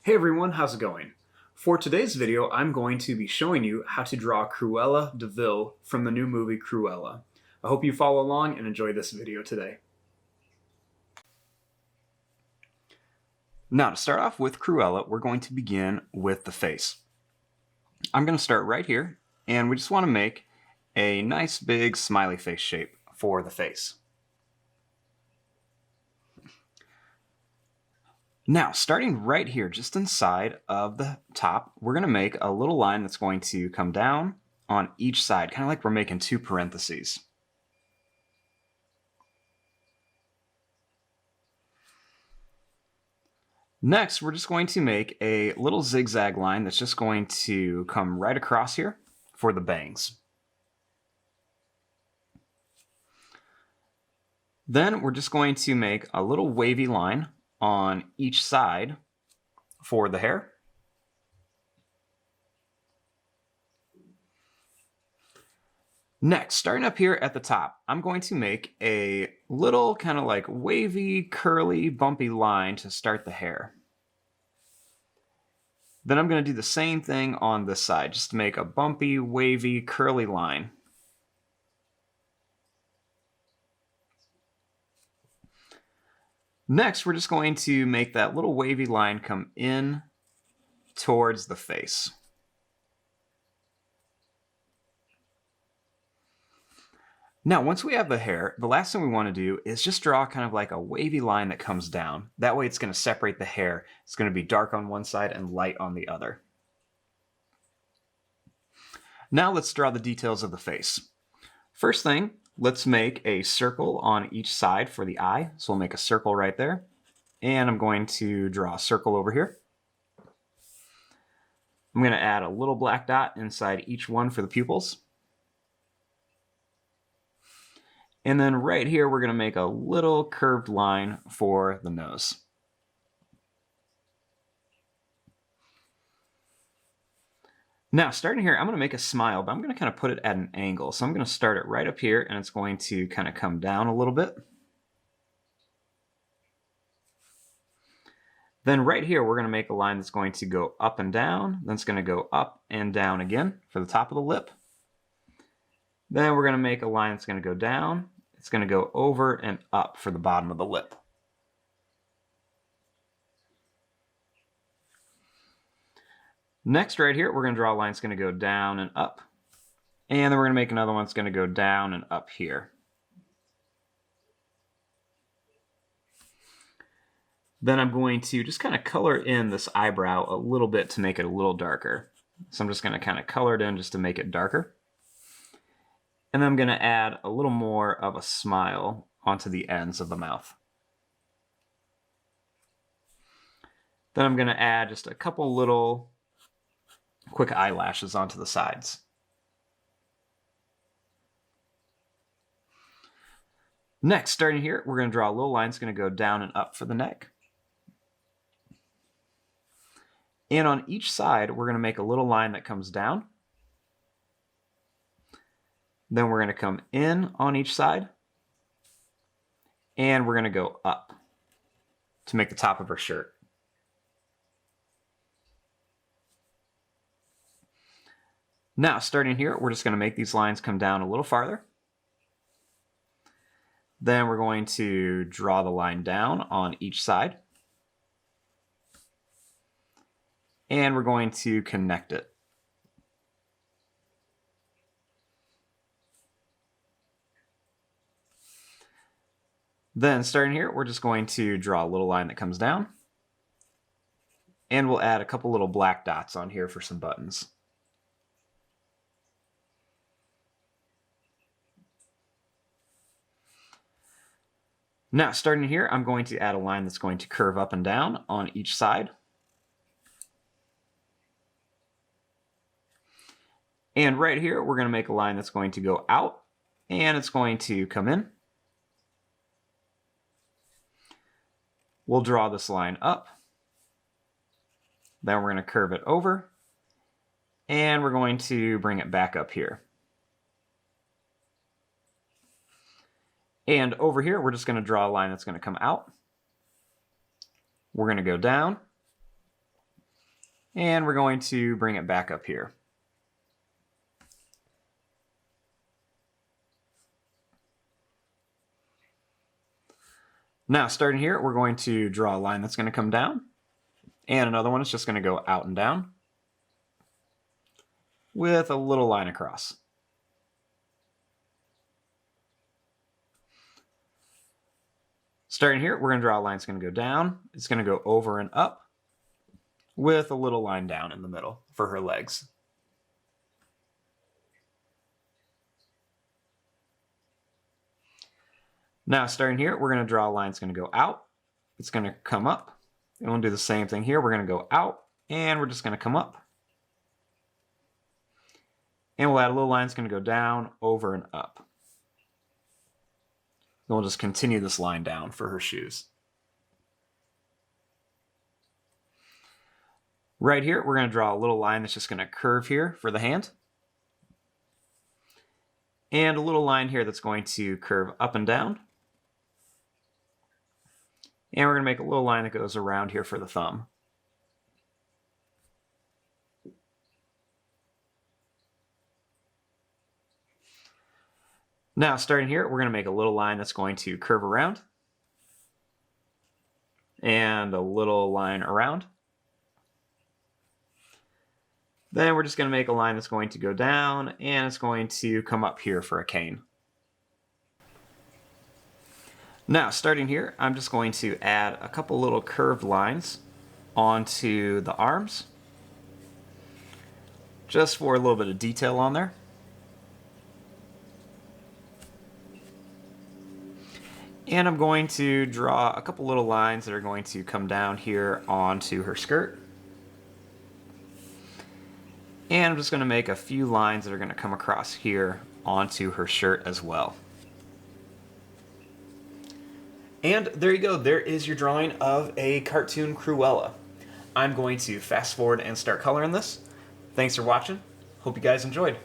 Hey everyone, how's it going? For today's video, I'm going to be showing you how to draw Cruella de Vil from the new movie Cruella. I hope you follow along and enjoy this video today. Now, to start off with Cruella, we're going to begin with the face. I'm going to start right here, and we just want to make a nice big smiley face shape for the face. Now, starting right here, just inside of the top, we're going to make a little line that's going to come down on each side, kind of like we're making two parentheses. Next, we're just going to make a little zigzag line that's just going to come right across here for the bangs. Then we're just going to make a little wavy line on each side for the hair. Next, starting up here at the top, I'm going to make a little kind of like wavy, curly, bumpy line to start the hair. Then I'm going to do the same thing on this side, just to make a bumpy, wavy, curly line. Next, we're just going to make that little wavy line come in towards the face. Now, once we have the hair, the last thing we want to do is just draw kind of like a wavy line that comes down. That way it's going to separate the hair. It's going to be dark on one side and light on the other. Now let's draw the details of the face. First thing, let's make a circle on each side for the eye. So we'll make a circle right there. And I'm going to draw a circle over here. I'm going to add a little black dot inside each one for the pupils. And then right here, we're going to make a little curved line for the nose. Now, starting here, I'm going to make a smile, but I'm going to kind of put it at an angle. So I'm going to start it right up here, and it's going to kind of come down a little bit. Then right here, we're going to make a line that's going to go up and down. Then it's going to go up and down again for the top of the lip. Then we're going to make a line that's going to go down. It's going to go over and up for the bottom of the lip. Next, right here, we're going to draw a line that's going to go down and up. And then we're going to make another one that's going to go down and up here. Then I'm going to just kind of color in this eyebrow a little bit to make it a little darker. So I'm just going to kind of color it in just to make it darker. And then I'm going to add a little more of a smile onto the ends of the mouth. Then I'm going to add just a couple little quick eyelashes onto the sides. Next, starting here, we're going to draw a little line that's going to go down and up for the neck. And on each side, we're going to make a little line that comes down. Then we're going to come in on each side. And we're going to go up to make the top of her shirt. Now, starting here, we're just going to make these lines come down a little farther. Then we're going to draw the line down on each side. And we're going to connect it. Then starting here, we're just going to draw a little line that comes down. And we'll add a couple little black dots on here for some buttons. Now, starting here, I'm going to add a line that's going to curve up and down on each side. And right here, we're going to make a line that's going to go out, and it's going to come in. We'll draw this line up. Then we're going to curve it over, and we're going to bring it back up here. And over here, we're just going to draw a line that's going to come out. We're going to go down, And we're going to bring it back up here. Now, starting here, we're going to draw a line that's going to come down, and another one is just going to go out and down with a little line across. Starting here, we're going to draw a line that's going to go down. It's going to go over and up with a little line down in the middle for her legs. Now, starting here, we're going to draw a line that's going to go out. It's going to come up. And we'll do the same thing here. We're going to go out, and we're just going to come up. And we'll add a little line that's going to go down, over, and up. Then we'll just continue this line down for her shoes. Right here, we're going to draw a little line that's just going to curve here for the hand. And a little line here that's going to curve up and down. And we're going to make a little line that goes around here for the thumb. Now, starting here, we're going to make a little line that's going to curve around. And a little line around. Then we're just going to make a line that's going to go down, and it's going to come up here for a cane. Now, starting here, I'm just going to add a couple little curved lines onto the arms, just for a little bit of detail on there. And I'm going to draw a couple little lines that are going to come down here onto her skirt. And I'm just going to make a few lines that are going to come across here onto her shirt as well. And there you go. There is your drawing of a cartoon Cruella. I'm going to fast forward and start coloring this. Thanks for watching. Hope you guys enjoyed.